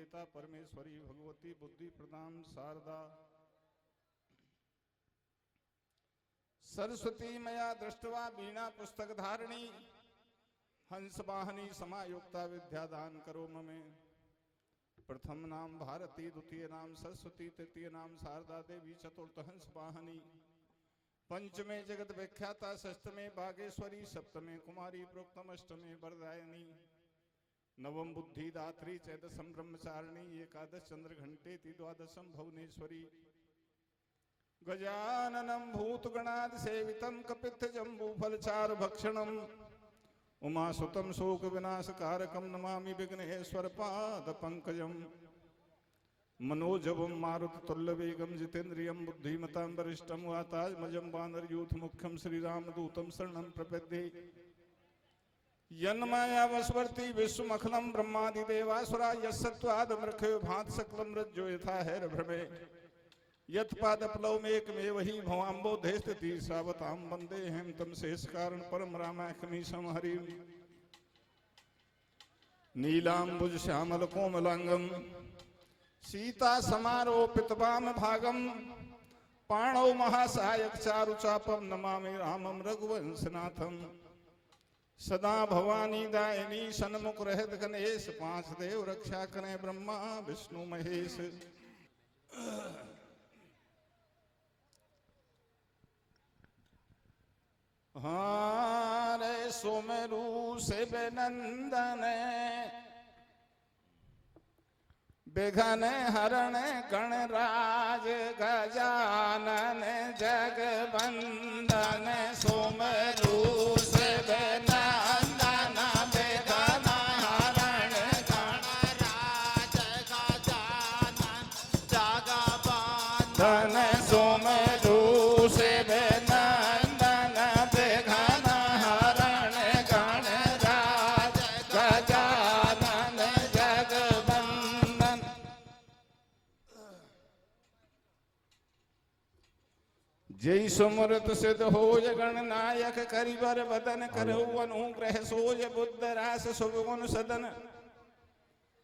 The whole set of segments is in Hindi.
देता परमेश्वरी भगवती बुद्धि प्रदान शारदा सरस्वती मया दृष्टवा वीणा पुस्तक धारिणी हंस वाहनी समायुक्ता विद्यादान करो ममे। प्रथम नाम भारती, द्वितीय नाम सरस्वती, तृतीय नाम शारदा देवी, चतुर्थ हंस वाहनी, पंचमे जगत विख्याता, षष्ठमे बागेश्वरी, सप्तमे कुमारी, प्रोक्तम अष्टमे वरदायिनी, नवम बुद्धि दात्री, चैदशम ब्रह्मचारिणी, एकादश चंद्र घंटे, द्वादशम भुवनेश्वरी, गजाननम भूतगणादि सेवितम कपित्थ जम्बू फलचार भक्षणम उमासुतम शोक विनाश कारकम नमामि विघ्नेश्वर पाद पंकजम। मनोजवम मारुत तुल्य वेगम जितेन्द्रियम बुद्धिमतां वरिष्ठम वातात्मजं वानर यूथ मुख्यम श्रीराम दूतम शरणं प्रपद्ये। यन्माया वस्वर्ति विश्वमखिलं ब्रह्मादि देवासुरा यस्सत्त्वाद मृख्यो भात सकलं रज्जो यथा हैरभ्रमे यत्पादप्लवमेकमेव हि भवाम्बोधेस्थिति सावतां वन्दे हेम तम शेष कारण परम रामाख्मीशं हरिं। नीलाम्बुज श्यामल कोमलांगम सीता समारोपित वाम भागम पाणौ महासायक चारुचापम नमामि रामम रघुवंशनाथम। सदा भवानी दायिनी सन्मुख रहत गणेश पांच देव रक्षा करें ब्रह्मा विष्णु महेश। हारे सुमेरु शिव नंदन विघ्न हरण गणराज गजानन जगवंदन। सुमेरु शिव नंदन विघ्न हरण गणराज गजानन जगवंदन। सुमेरु शिव जय सुमृत सिद्ध होय गणनायक करिबर वदन करहु अनुग्रह सोय बुद्ध रास सुगुण सदन।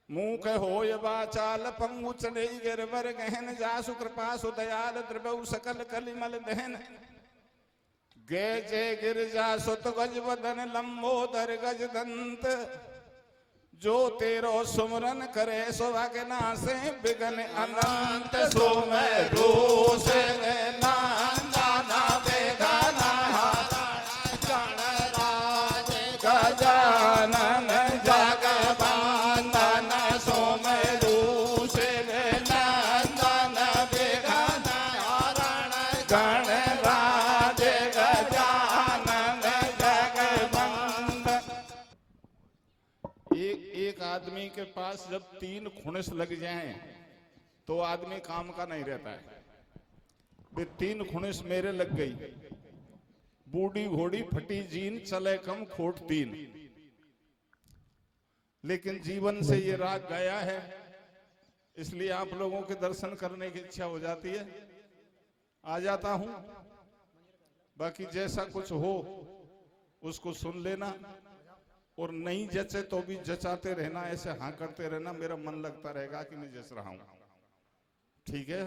मूक होय वाचाल पंगु चढ़ई गिरवर गहन जासु कृपा सुदयाल द्रवौ सकल कलिमल दहन। गे जय गिरजा सुत गज वदन लंबोदर गज दंत। जो तेरो सुमरन करे सो अगनासे विघ्न अनंत। सुमेरु शिव नंदन विघ्न हरण गणराज गजानन जगवंदन। सुमेरु शिव नंदन विघ्न हरण गणराज गजानन जगवंदन। एक आदमी के पास जब 3 खुनिस लग जाएं तो आदमी काम का नहीं रहता है। वे 3 खुनिस मेरे लग गई, बूढ़ी घोड़ी फटी जीन चले कम खोट 3। लेकिन जीवन से ये राग गया है, इसलिए आप लोगों के दर्शन करने की इच्छा हो जाती है, आ जाता हूं। बाकी जैसा कुछ हो उसको सुन लेना और नहीं जचे तो भी जचाते रहना, ऐसे हाँ करते रहना, मेरा मन लगता रहेगा कि मैं जच रहा हूं। ठीक है?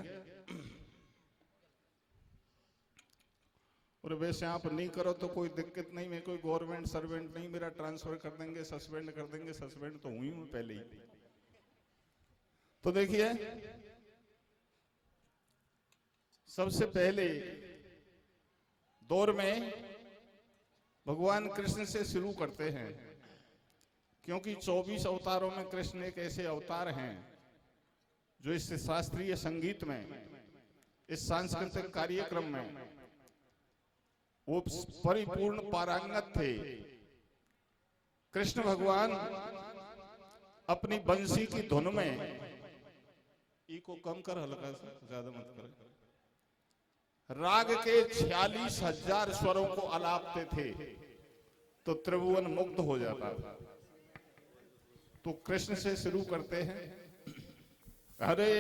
और वैसे आप नहीं करो तो कोई दिक्कत नहीं, मैं कोई गवर्नमेंट सर्वेंट नहीं, मेरा ट्रांसफर कर देंगे, सस्पेंड कर देंगे। सस्पेंड तो हुई हूं पहले ही। तो देखिए, सबसे पहले दौर में भगवान कृष्ण से शुरू करते हैं, क्योंकि 24 अवतारों में कृष्ण एक ऐसे अवतार हैं जो इस शास्त्रीय संगीत में, इस सांस्कृतिक कार्यक्रम में वो परिपूर्ण पारंगत थे। कृष्ण भगवान अपनी बंसी की धुन में, इको कम कर, हल्का सा, ज्यादा मत कर, राग के 46,000 स्वरों को अलापते थे तो त्रिभुवन मुक्त हो जाता था। तो कृष्ण से शुरू करते हैं। अरे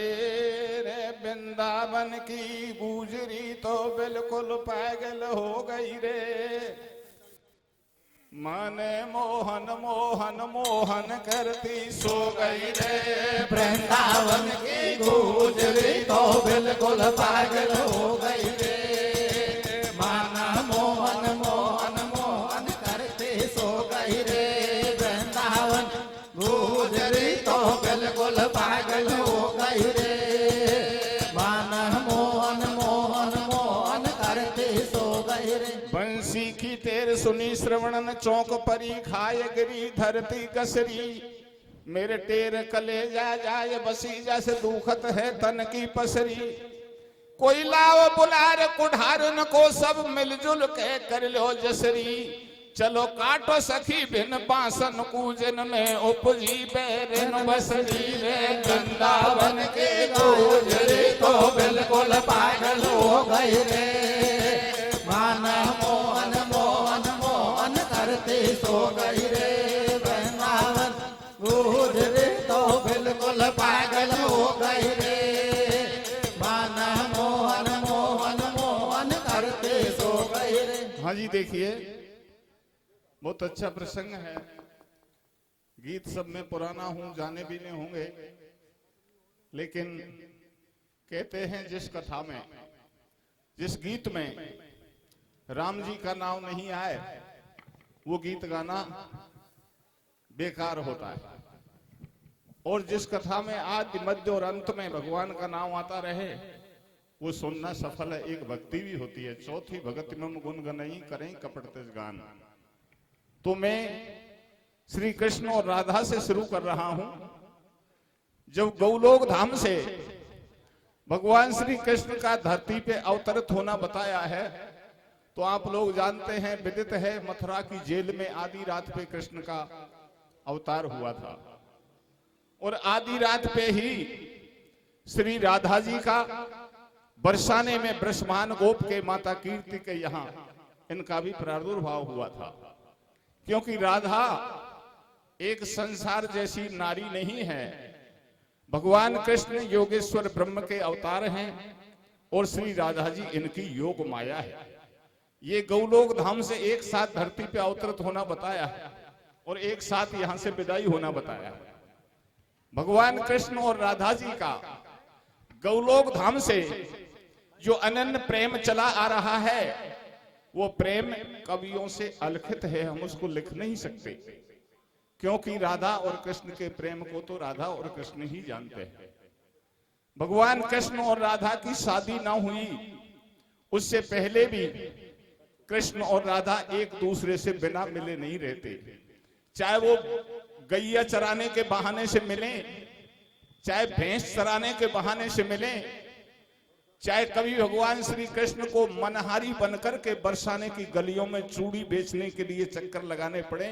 रे वृंदावन की गुजरी तो बिल्कुल पागल हो गई रे। माने मोहन मोहन मोहन करती सो गई रे, वृंदावन की गुजरी तो बिल्कुल पागल हो गई रे। माना मोहन मोहन मोहन करती सो गई रे, वृंदावन गुजरी तो बिल्कुल पागल हो गई रे। माना मोहन मोहन मोहन करती सो गई रे। बंसी की तेर सुनी श्रवणन चौक परी, खाए गिरी धरती कसरी, मेरे टेर कले जा जाए बसी, जैसे दुखत है तन की पसरी। कोई लाओ बुलार कुठारन को, सब मिलजुल के कर लो जसरी। चलो काटो सखी भिन बासन कूजन में, उपजी बैरन बसरी रे। वृंदावन के गुजरी तो बिल्कुल पागल हो गई रे। माना मोहन मोहन मोहन करते सो गई रे, वृंदावन गुजरी तो बिल्कुल पागल हो गई रे। माना मोहन मोहन मोहन करते सो गई रे। हाँ जी, देखिए बहुत अच्छा प्रसंग है। गीत सब में पुराना हूं, जाने भी नहीं होंगे, लेकिन कहते हैं जिस कथा में, जिस गीत में राम जी का नाम नहीं आए, वो गीत गाना बेकार होता है। और जिस कथा में आदि मध्य और अंत में भगवान का नाम आता रहे, वो सुनना सफल है। एक भक्ति भी होती है। चौथी भगत में गुण गनई करें कपट तेज गान। तो मैं श्री कृष्ण और राधा से शुरू कर रहा हूं। जब गौलोक धाम से भगवान श्री कृष्ण का धरती पे अवतरित होना बताया है, तो आप लोग जानते हैं, विदित है, मथुरा की जेल में आधी रात पे कृष्ण का अवतार हुआ था। और आधी रात पे ही श्री राधा जी का बरसाने में ब्रह्मांड गोप के माता कीर्ति के यहाँ इनका भी प्रादुर्भाव हुआ था। क्योंकि राधा एक संसार जैसी नारी नहीं है। भगवान कृष्ण योगेश्वर ब्रह्म के अवतार हैं और श्री राधा जी इनकी योग माया है। ये गौलोक धाम से एक साथ धरती पे अवतरित होना बताया है और एक साथ यहां से विदाई होना बताया है। भगवान कृष्ण और राधा जी का गौलोक धाम से जो अनन्य प्रेम चला आ रहा है, वो प्रेम कवियों से अलिखित है। हम उसको लिख नहीं सकते, क्योंकि राधा और कृष्ण के प्रेम को तो राधा और कृष्ण ही जानते हैं। भगवान कृष्ण और राधा की शादी ना हुई, उससे पहले भी कृष्ण और राधा एक दूसरे से बिना मिले नहीं रहते। चाहे वो गैया चराने के बहाने से मिले, चाहे भैंस चराने के बहाने से मिले, चाहे कभी भगवान श्री कृष्ण को मनहारी बनकर के बरसाने की गलियों में चूड़ी बेचने के लिए चक्कर लगाने पड़े,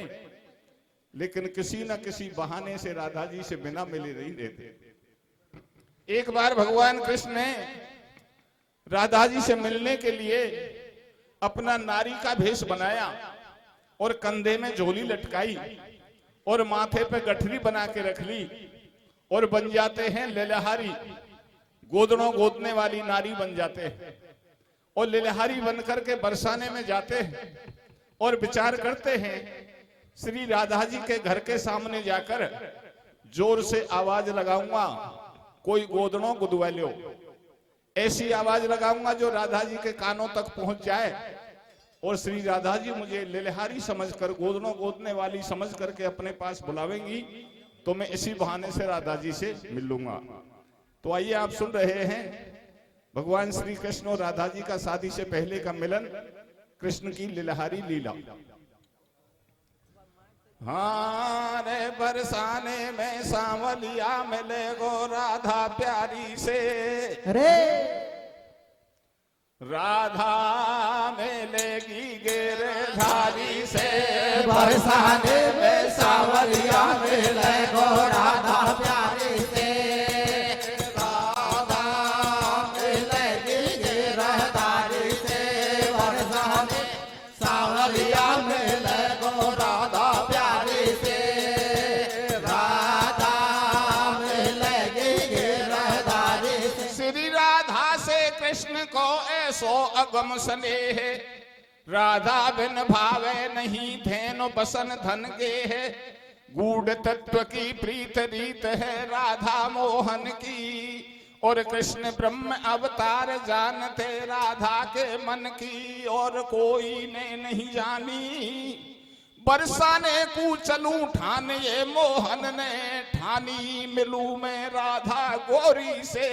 लेकिन किसी न किसी बहाने से राधा जी से बिना मिले नहीं रहते। एक बार भगवान कृष्ण ने राधा जी से मिलने के लिए अपना नारी का भेष बनाया और कंधे में झोली लटकाई और माथे पे गठरी बना के रख ली और बन जाते हैं लेलहारी, गोदड़ों गोदने वाली नारी बन जाते हैं। और लेलहारी बनकर के बरसाने में जाते हैं और विचार करते हैं, श्री राधा जी के घर के सामने जाकर जोर से आवाज लगाऊंगा, कोई गोदड़ों गुदवा लो। ऐसी आवाज लगाऊंगा जो राधा जी के कानों तक पहुंच जाए और श्री राधा जी मुझे लेलहारी समझकर, गोदड़ों गोदने वाली समझ करके अपने पास बुलावेंगी, तो मैं इसी बहाने से राधा जी से मिल लूंगा। तो आइए आप सुन रहे हैं भगवान श्री कृष्ण और राधा जी का शादी से पहले का मिलन, कृष्ण की लेलहारी लीला। हाँ रे बरसाने में सांवलिया मिले गो राधा प्यारी से, रे राधा मिलेगी गिरधारी से। बरसाने में सांवलिया मिले गो राधा प्यारी से, राधा मिलेगी गिरधारी से। बरसाने सांवलिया मिले गो राधा प्यारी से, राधा मिलेगी गिरधारी से। श्री राधा से कृष्ण को ऐसो अगम स्नेह, राधा बिन भावे नहीं धेनु बसन धन के है, गूढ़ तत्व की प्रीत रीत है राधा मोहन की। और कृष्ण ब्रह्म अवतार जानते राधा के मन की, और कोई ने नहीं जानी। बरसाने को चलूं ठान ये मोहन ने ठानी, मिलूं मैं राधा गोरी से।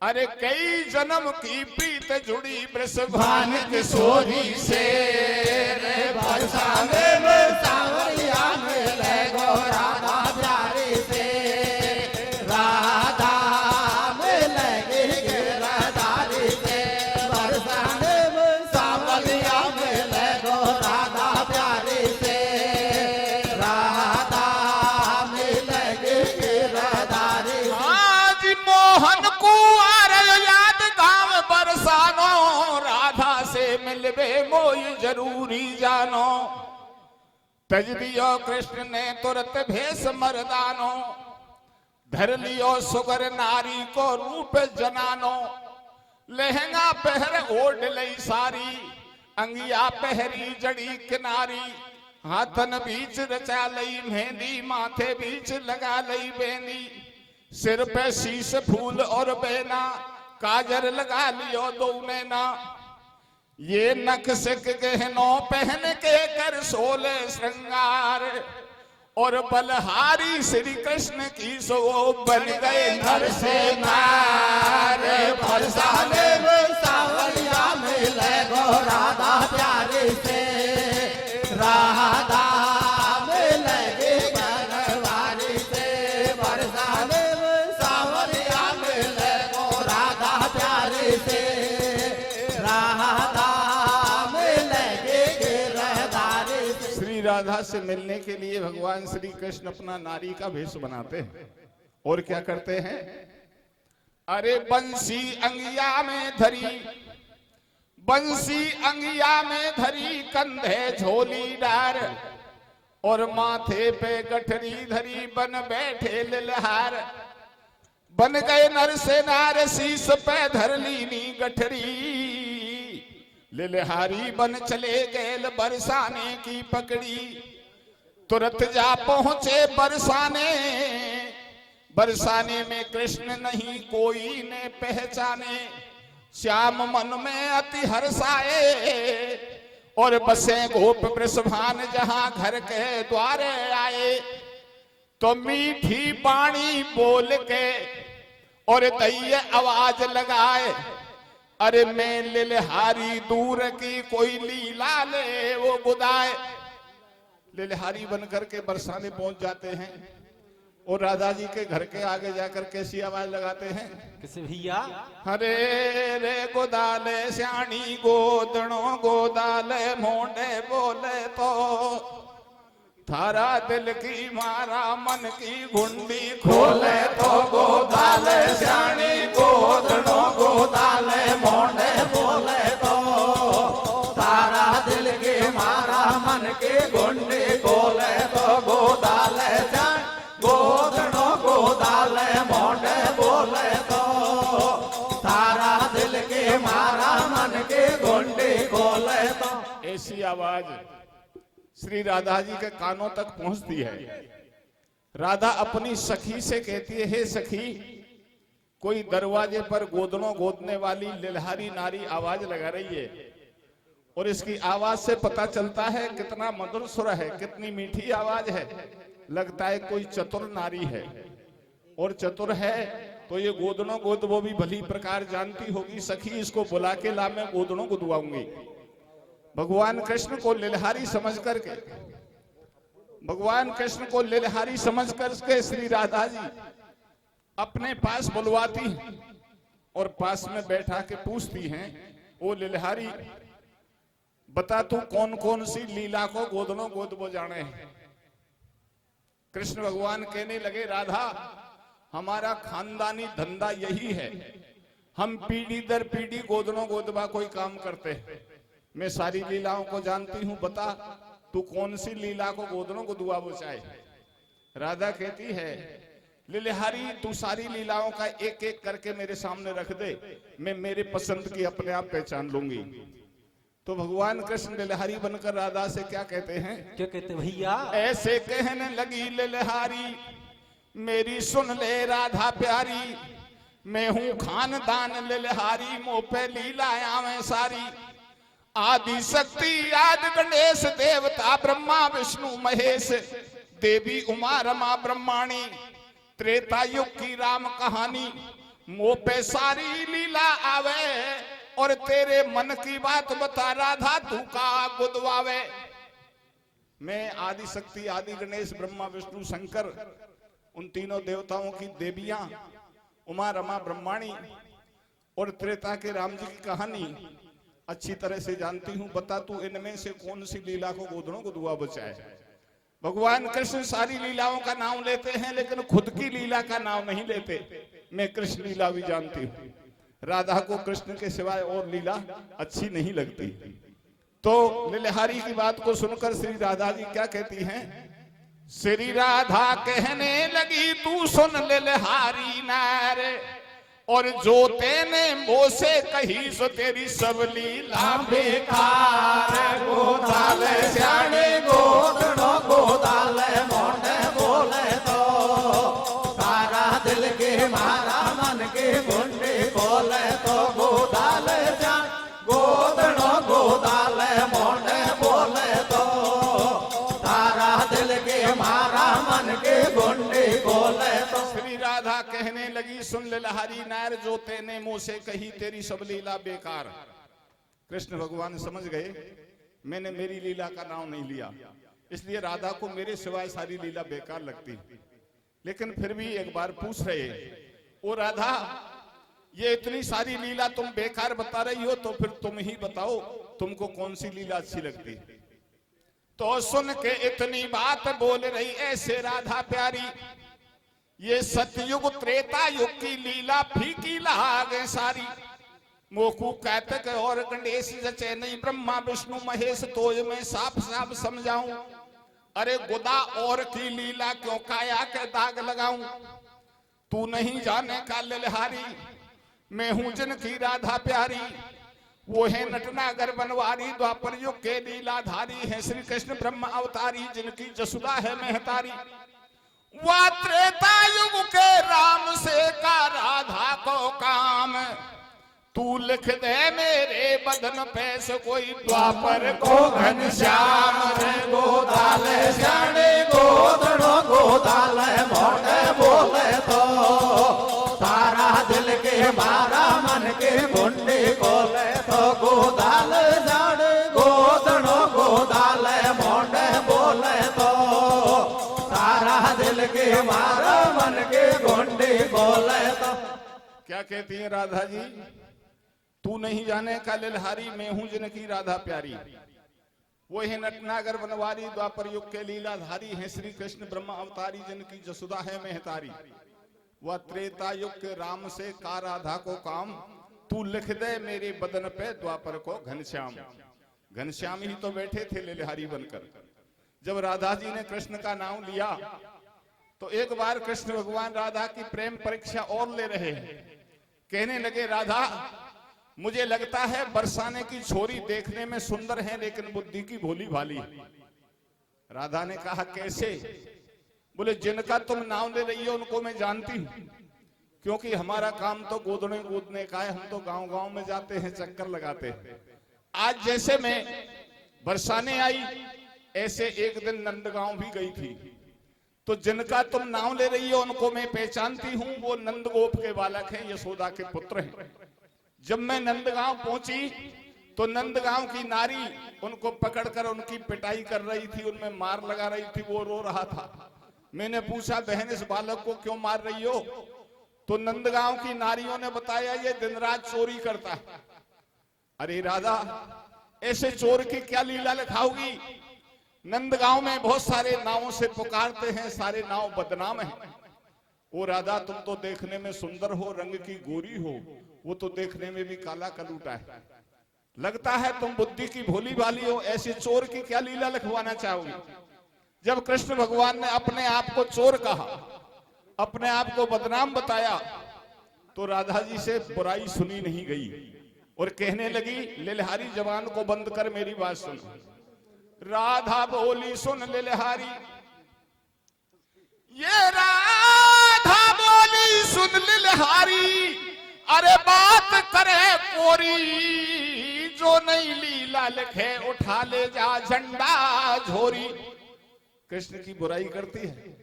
अरे कई जन्म की प्रीत जुड़ी वृषभान किशोरी से। रे बरसाने में सांवरिया मिले गो राधा प्यारी से, राधा मिलेगी गिरधारी से। बरसाने में सांवरिया मिले गो राधा प्यारी से, राधा मिलेगी गिरधारी से। आज मोहन को याद गांव बरसानो, राधा से मिलवे मोई जरूरी जानो। तज दियो कृष्ण ने तुरंत भेष मर्दानो, धर लियो सुगर नारी को रूप जनानो। लहंगा पहर ओढ़ लई सारी, अंगिया पहरी जड़ी किनारी। हाथन बीच रचा लई मेहंदी, माथे बीच लगा लई बेनी। सिर पे शीश फूल और बेना, काजर लगा लियो दो नैना। ये नख सिक गहनों पहन के कर सोले श्रृंगार, और बलहारी श्री कृष्ण की सो बन गए नर से नार। बरसाने में सांवरिया मिले गो राधा प्यारी से, राधा मिलेगी बनवारी से। बरसाने में सांवरिया मिले गो राधा प्यारी से, राधा मिलेगी गिरधारी से। श्री राधा से मिलने के लिए भगवान श्री कृष्ण अपना नारी का भेष बनाते हैं। और क्या करते हैं? अरे बंसी अंगिया में धरी, बंसी अंगिया में धरी, कंधे झोली डार। और माथे पे गठरी धरी, बन बैठे लिलहार। बन गए नर से नार, शीश पे धर लीनी गठरी। लिलहारी बन चले गए बरसाने की पकड़ी। तुरंत जा पहुंचे बरसाने, बरसाने में कृष्ण नहीं कोई ने पहचाने। श्याम मन में अति हर्षाए, और बसे गोप वृषभान जहां घर के द्वारे आए। तो मीठी बाणी बोल के और दैय आवाज लगाए, अरे मैं लिलहारी दूर की कोई लीला ले वो बुदाए। लिलहारी बनकर के बरसाने पहुंच जाते हैं, और राधा जी के घर के आगे जाकर कैसी आवाज लगाते हैं? किसे भैया? हरे रे गोदाले श्याणी गोदणो गोदाले मोंडे बोले तो। थारा दिल की मारा मन की घुंडी खोले तो। गोदाले श्याणी गोदणो गोदाले मोंडे बोले तो। तारा दिल की मारा मन की घुंडी खोले तो। गोदाले गोदड़ो गोदाले मोंडे बोले तो। तारा दिल की मारा मन की घुंडी खोले तो। ऐसी आवाज श्री राधा जी के कानों तक पहुंचती है। राधा अपनी सखी से कहती है, हे सखी, कोई दरवाजे पर गोदनों गोदने वाली लिलहारी नारी आवाज लगा रही है। और इसकी आवाज से पता चलता है कितना मधुर सुर है, कितनी मीठी आवाज है। लगता है कोई चतुर नारी है, और चतुर है तो ये गोदनों गोद वो भी भली प्रकार जानती होगी। सखी, इसको बुला के ला, मैं गोदनों को दुआऊंगी। भगवान कृष्ण को लिलहारी समझ करके, भगवान कृष्ण को लिलहारी समझ करके श्री राधा जी अपने पास बुलवाती और पास में बैठा के पूछती हैं, ओ लिलहारी, बता तू कौन कौन सी लीला को गोदनों गोद वो जाने हैं। कृष्ण भगवान कहने लगे, राधा, हमारा खानदानी धंधा यही है, हम पीढ़ी दर पीढ़ी गोदनों गोदबा कोई काम करते हैं। मैं सारी लीलाओं को जानती हूं, बता तू कौन सी लीला को गोदनों को दुआ बचाए। राधा कहती है, लिलहारी, तू सारी लीलाओं का एक एक करके मेरे सामने रख दे, मैं मेरे पसंद की अपने आप पहचान लूंगी। तो भगवान कृष्ण लिलहारी बनकर राधा से क्या कहते हैं? क्या कहते भैया? ऐसे कहने लगी लिलहारी, मेरी सुन ले राधा प्यारी, मैं हूं खानदान लिलहारी, मुंह पे लीला आवे सारी। आदि शक्ति आदि गणेश, देवता ब्रह्मा विष्णु महेश, देवी उमा रमा ब्रह्माणी, त्रेता युग की राम कहानी। मुंह पे सारी लीला आवे, और तेरे मन की बात बता राधा तू का गुदवावे। मैं आदि शक्ति आदि गणेश ब्रह्मा विष्णु शंकर, उन तीनों देवताओं की देवियां उमा रमा ब्रह्माणी और त्रेता के राम जी की कहानी अच्छी तरह से जानती हूं। बता तू इनमें से कौन सी लीला को गोदड़ों को दुआ बचाए। भगवान कृष्ण सारी लीलाओं का नाम लेते हैं, लेकिन खुद की लीला का नाम नहीं लेते। मैं कृष्ण लीला भी जानती हूँ। राधा को कृष्ण के सिवाय और लीला अच्छी नहीं लगती। तो लिलहारी की बात को सुनकर श्री राधा जी क्या कहती हैं? श्री राधा कहने लगी, तू सुन लिलहारी नार, और जो तेने मुंह से कही सो तेरी सब लीला बेकार। गोदाल स्याणे गोदड़ो गोदाल मोंडे बोले तो, तारा दिल के मारा मन के गुंडे बोले तो। गोदाल स्याण गोदड़ो गोदाल मोंडे बोले तो, तारा दिल के मारा मन के गुंडे बोले तो। श्री राधा कहने लगी, सुन लिलहारी नार, जो तेने मुंह से कही तेरी सब लीला बेकार। कृष्ण भगवान समझ गए मैंने मेरी लीला का नाम नहीं लिया, इसलिए राधा को मेरे सिवाय सारी लीला बेकार लगती। लेकिन फिर भी एक बार पूछ रहे, ओ राधा, ये इतनी सारी लीला तुम बेकार बता रही हो, तो फिर तुम ही बताओ तुमको कौन सी लीला अच्छी लगती। तो सुन के इतनी बात बोल रही ऐसे राधा प्यारी, ये सतयुग त्रेता युग की लीला फीकी लागे सारी। मोकू कैतक और गणेश जचे नहीं, ब्रह्मा विष्णु महेश तो मैं साफ साफ समझाऊं। अरे गुदा और की लीला क्यों काया के दाग लगाऊं। तू नहीं जाने का लिलहारी, मैं हूं जिनकी राधा प्यारी। वो है नटनागर बनवारी, द्वापर युग के लीलाधारी है श्री कृष्ण ब्रह्म अवतारी, जिनकी जसुदा है महतारी। वह त्रेता युग के राम से का राधा को काम, तू लिख दे मेरे बदन पे से कोई द्वापर को घनश्याम। गोदाल स्याणे गोदड़ो गोदाल मोंडे बोले तो, तारा दिल के मारा मन के गुंडे बोले तो। गोदाल स्याणे गोदड़ो गोदाल मोंडे बोले तो, तारा दिल के मारा मन के गुंडे बोले तो। क्या कहती है राधा जी? तू नहीं जाने का लिलहारी, मैं हूं जिनकी राधा प्यारी। वो है नटनागर बनवारी, द्वापर युग के लीलाधारी है श्री कृष्ण ब्रह्म अवतारी, जिनकी जसुदा है महतारी। वह त्रेता युग के राम से का राधा को काम, तू लिख दे मेरे बदन पे द्वापर को घनश्याम। घनश्याम ही तो बैठे थे लिलहारी बनकर। जब राधा जी ने कृष्ण का नाम लिया तो एक बार कृष्ण भगवान राधा की प्रेम परीक्षा और ले रहे हैं। कहने लगे, राधा मुझे लगता है बरसाने की छोरी देखने में सुंदर है, लेकिन बुद्धि की भोली भाली। राधा ने कहा, कैसे? बोले, जिनका तुम नाम ले रही हो उनको मैं जानती हूं, क्योंकि हमारा काम तो गोदने कूदने का है। हम तो गांव गांव में जाते हैं, चक्कर लगाते हैं। आज जैसे मैं बरसाने आई, ऐसे एक दिन नंदगांव भी गई थी। तो जिनका तुम नाम ले रही हो उनको मैं पहचानती हूं। वो नंदगोप के बालक हैं, यशोदा के पुत्र हैं। जब मैं नंदगांव पहुंची तो नंदगांव की नारी उनको पकड़कर उनकी पिटाई कर रही थी, उनमें मार लगा रही थी। वो रो रहा था। मैंने पूछा, बहन इस बालक को क्यों मार रही हो? तो नंदगांव की नारियों ने बताया, ये दिन रात चोरी करता है। अरे राधा, ऐसे चोर की क्या लीला लिखाओगी? नंदगांव में बहुत सारे नावों से पुकारते हैं, सारे नाव बदनाम हैं। ओ राधा, तुम तो देखने में सुंदर हो, रंग की गोरी हो, वो तो देखने में भी काला कलूटा है। लगता है तुम बुद्धि की भोली भाली हो, ऐसे चोर की क्या लीला लिखवाना चाहोगी? जब कृष्ण भगवान ने अपने आप को चोर कहा, अपने आप को बदनाम बताया, तो राधा जी से बुराई सुनी नहीं गई। और कहने लगी, लिलहारी जवान को बंद कर, मेरी बात सुन। राधा बोली, सुन लिलहारी, ये राधा बोली सुन लिलहारी, अरे बात करे कोरी, जो नहीं लीला लिखे उठा ले जा झंडा झोरी। कृष्ण की बुराई करती है,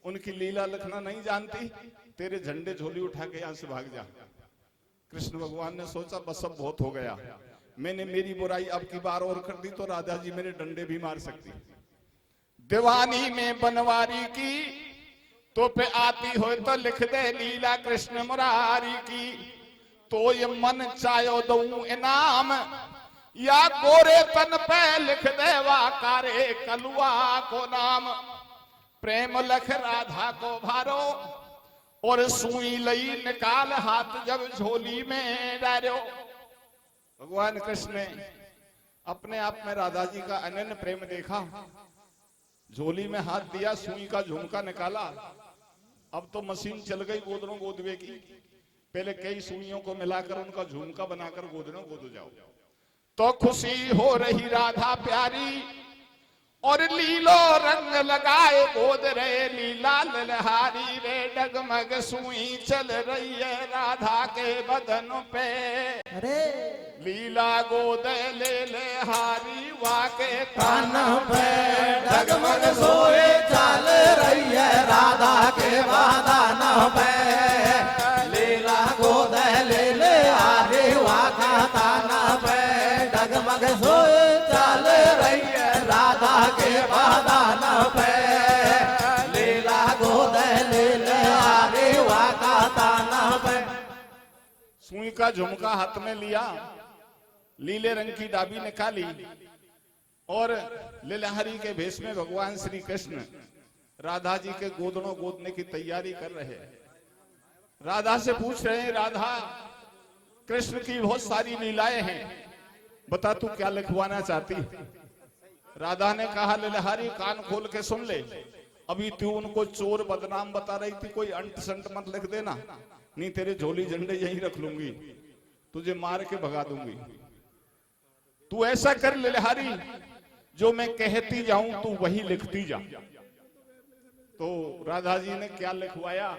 उनकी लीला लिखना नहीं जानती, तेरे झंडे झोली उठा के यहां से भाग जा। कृष्ण भगवान ने सोचा बस अब बहुत हो गया, मैंने मेरी बुराई अब की बार और कर दी तो राधा जी मेरे डंडे भी मार सकती। दीवानी में बनवारी की तो पे आती हो तो लिख दे लीला कृष्ण मुरारी की, तो ये मन चायो दूं इनाम, या गोरे तन पे लिख दे वाकारे कलुआ को नाम। प्रेम लख राधा को भारो और सुई लई निकाल हाथ जब झोली में डालो। भगवान कृष्ण ने अपने आप में राधा जी का अनन्य प्रेम देखा, झोली में हाथ दिया, सुई का झुमका निकाला। अब तो मशीन चल गई गोदनों गोदवे की, पहले कई सुइयों को मिलाकर उनका झुमका बनाकर गोदनों गोद जाओ। तो खुशी हो रही राधा प्यारी और लीलो रंग लगाए गोद रे लीला ललहारी रे, डगमग सुई चल रही है राधा के बदन पे, अरे लीला गोद ले ले हारी वाके कान पे, डगमग सोए चल रही है राधा के बदन पे, लीला गोद ले ले हारी वाका तान पे, डगमग सोए चल रही है राधा के बदन पे, लीला गोद ले ले हारी वाका तान पे। सुई का झुमका हाथ में लिया, लीले रंग की डाबी निकाली और लिलहरी के भेष में भगवान श्री कृष्ण राधा जी के गोदनों गोदने की तैयारी कर रहे हैं। राधा से पूछ रहे हैं, राधा कृष्ण की बहुत सारी लीलाएं हैं, बता तू क्या लिखवाना चाहती। राधा ने कहा, लिलहरी कान खोल के सुन ले, अभी तू उनको चोर बदनाम बता रही थी, कोई अंट संट मत लिख देना, नहीं तेरे झोली झंडे यहीं रख लूंगी, तुझे मार के भगा दूंगी। तू ऐसा कर लिलहरी, जो मैं कहती जाऊं तू वही लिखती जा। तो राधा जी ने क्या लिखवाया,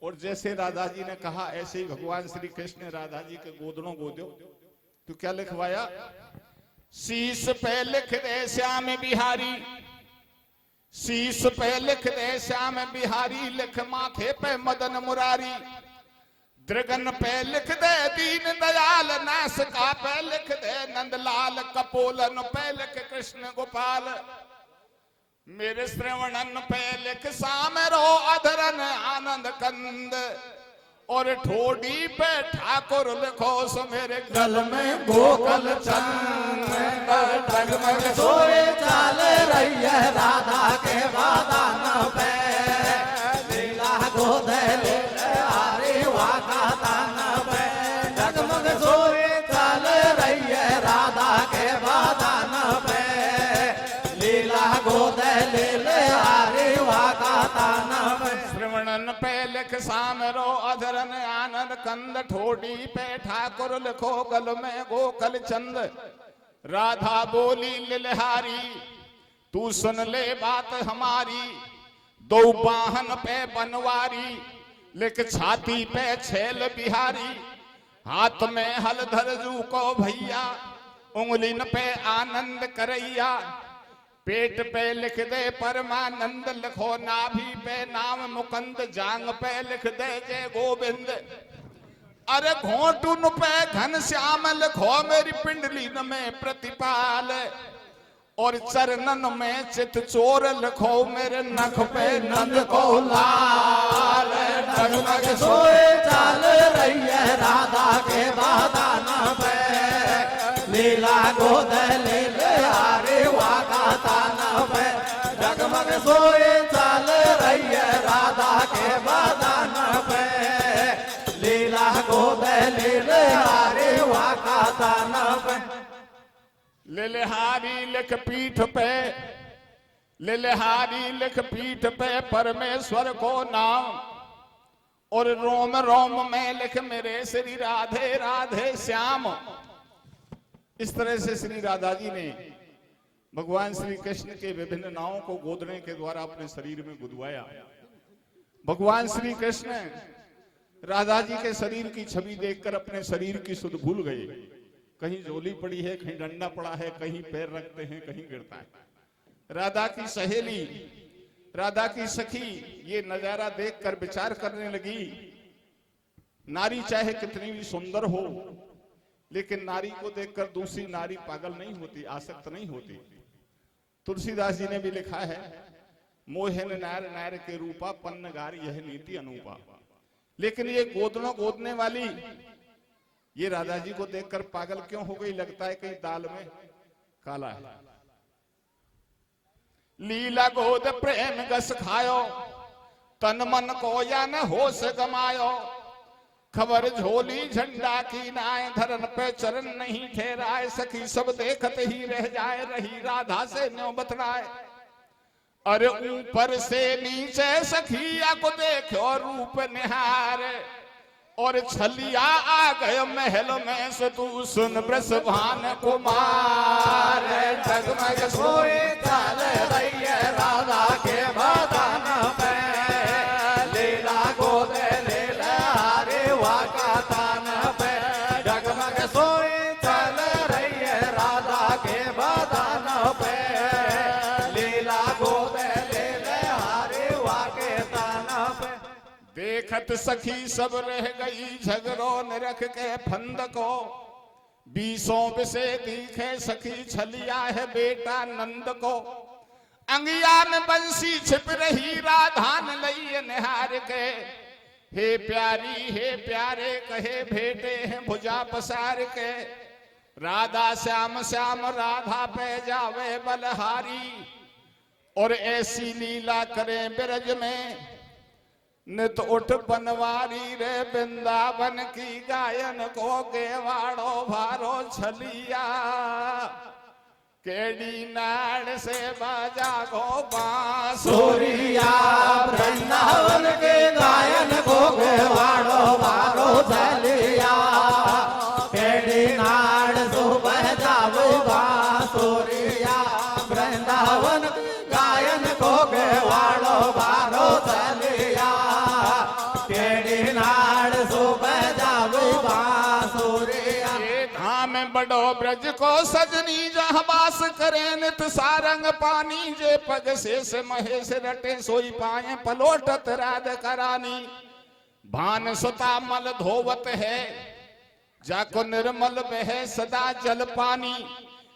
और जैसे राधा जी ने कहा ऐसे ही भगवान श्री कृष्ण ने राधा जी के गोदनों गोदो। तो क्या लिखवाया, शीश पे लिख दे श्याम बिहारी, शीश पे लिख दे श्याम बिहारी, लिख माथे पे मदन मुरारी, द्रगन पे लिख दे दीन दयाल, नासिका पे लिख दे नंदलाल, कपोलन पे लिख कृष्ण गोपाल, मेरे श्रवणन पे लिख सामरो अधरन आनंद कंद, और ठोडी पे ठाकुर लिखो सो मेरे गल में गोकल चंद। डगमग सोए चल रही है राधा के बदन पे, लीला गोद ले हारी वाका तान पे, डगमग सोए चल रही है राधा के बदन पे, लीला गोद ले हारी वाका तान पे। श्रवणन पे लिख सामरो अधरन आनंद कंद, ठोडी पे ठाकुर लिखो गल में गोकल चंद। राधा बोली लिलहारी, तू सुन ले बात हमारी, दो बाहन पे बनवारी, लिख छाती पे छैल बिहारी, हाथ में हलधर जू को भैया, उंगलिन पे आनंद करैया, पेट पे लिख दे परमानंद, लिखो नाभि पे नाम मुकंद, जांग पे लिख दे जय गोविंद, अरे घोटुन पे घन श्याम लिखो मेरी पिंडली में प्रतिपाल, और चरणन में चित चोर लिखो मेरे नख पे नंद को लाल। डगमग सोए चल रही है राधा के बदन पे, लीला गोद ले ले हारी वाका तान पे, डगमग सोए चल रही है राधा के बदन पे, लीला गोद ले ले हारी वाका तान पे। लिलहारी लिख पीठ पे, लिलहारी लिख पीठ पे परमेश्वर को नाम, और रोम रोम में लिख मेरे श्री राधे राधे श्याम। इस तरह से श्री राधा जी ने भगवान श्री कृष्ण के विभिन्न नावों को गोदने के द्वारा अपने शरीर में गुदवाया। भगवान श्री कृष्ण राधा जी के शरीर की छवि देखकर अपने शरीर की सुध भूल गए। कहीं झोली पड़ी है, कहीं डंडा पड़ा है, कहीं पैर रखते हैं, कहीं गिरता है। राधा की सहेली, राधा की सखी ये नजारा देखकर विचार करने लगी, नारी चाहे कितनी भी सुंदर हो, लेकिन नारी को देखकर दूसरी नारी पागल नहीं होती, आसक्त नहीं होती। तुलसीदास जी ने भी लिखा है, मोहन नार नार के रूपा पन्नगार यह नीति अनूपा। लेकिन ये गोदने वाली ये राधा जी को देखकर पागल क्यों हो गई? लगता है कहीं दाल में काला है। लीला गोद प्रेम गस खायो, तन मन को या न होश गमायो। खबर झोली झंडा की नाय, धरन पे चरण नहीं ठहराए। सखी सब देखते ही रह जाए, रही राधा से न्यों बतलाए। अरे ऊपर से नीचे सखिया को देखो रूप निहार, और छलिया आ गए महल में से तू सुन ब्रसभान कुमार। जगमग सोए चाल रही है राधा के बदन पे, लीला गोद ले ले हारे वाका तान पे। जगमग सोए चाल रही है राधा के बदन पे, लीला गोद ले ले हारे वाके तान पे। देखत सखी सब रह गई झगड़ो न रख के फंद को। बीसों बिसे दिखे सखी छलिया है बेटा नंद को। अंगिया में बंसी छिप रही राधा न लई निहार के। हे प्यारी हे प्यारे कहे भेटे हैं भुजा पसार के। राधा श्याम श्याम राधा पे जावे बलहारी, और ऐसी लीला करें बिरज में नित उठ बनवारी रे। वृंदावन की गायन को गेवाड़ो भारो छलिया, केड़ी नाड़ से बाजा गो बांसुरिया। वृंदावन के गायन को गेवाड़ो भारो छलिया, केड़ी नाड़ सो बजावे बांसुरिया। वृंदावन के गायन को गेवाड़ो भारो छलिया, केड़ी नाड़ सो बजावे बांसुरिया। धाम बड़ो ब्रज को सजनी जहाँ बास करे नित सारंग पानी। जे पग शेष महेश रटे सोई पाए पलोटत राधिका रानी। भान सुता मल धोवत है जाको निर्मल बहे सदा जल पानी।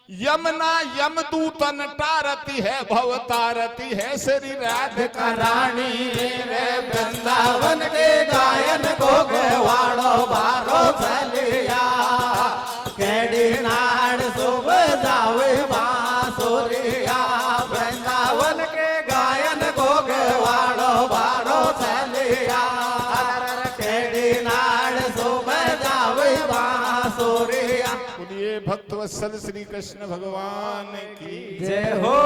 यमुना यमदूतन टारती है भव तारती है श्री राधिका रानी रे। वृंदावन के गायन को गेवाड़ो भारो छलिया, केड़ी नाड़ सुब जावे बांसुरिया। वृंदावन के गायन को गेवाड़ो भारो छलिया, केड़ी नाड़ सुब जावे बांसुरिया। बोलिए भक्तवत्सल श्री कृष्ण भगवान की जय हो।